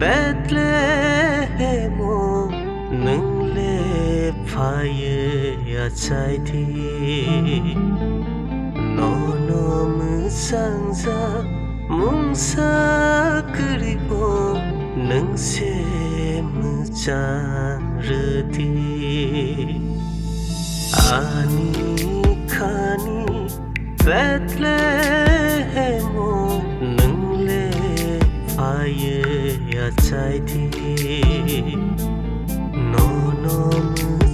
Bethlehem nâng lê phai achai thi no mư sang ra mung sa kribo nâng se mư cha rơ thi ani khani Bethlehem nâng lê phai achai thi no mư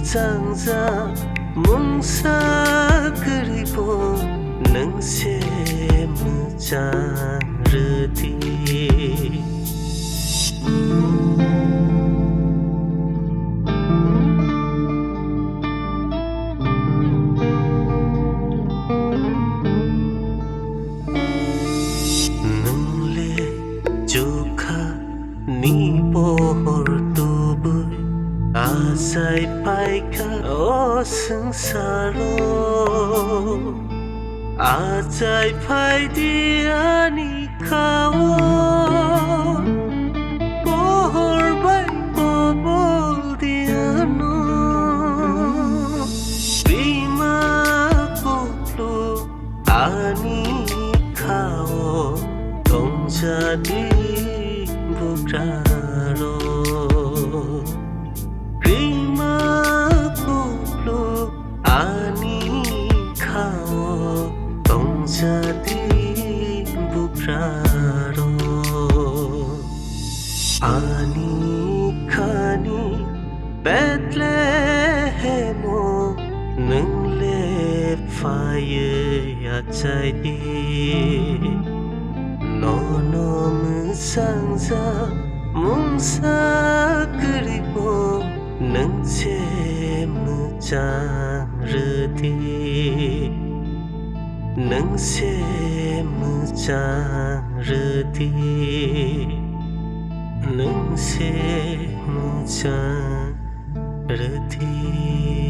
sang ra mung sa kribo nâng se mư cha rơ thi ni pohor tubuh asai paika o sengsara ajai pai dia ni kawo pohor bai bobol dia no rima kuplu ani kawo tong jadi bukraro rima kuplu ani khao tong jadi bukraro ani khani Bethlehem nâng lê phai achai đi no mư sang ra mung sa kribo nâng se mư cha rơ thi nâng se mư cha rơ thi nâng se mư cha rơ thi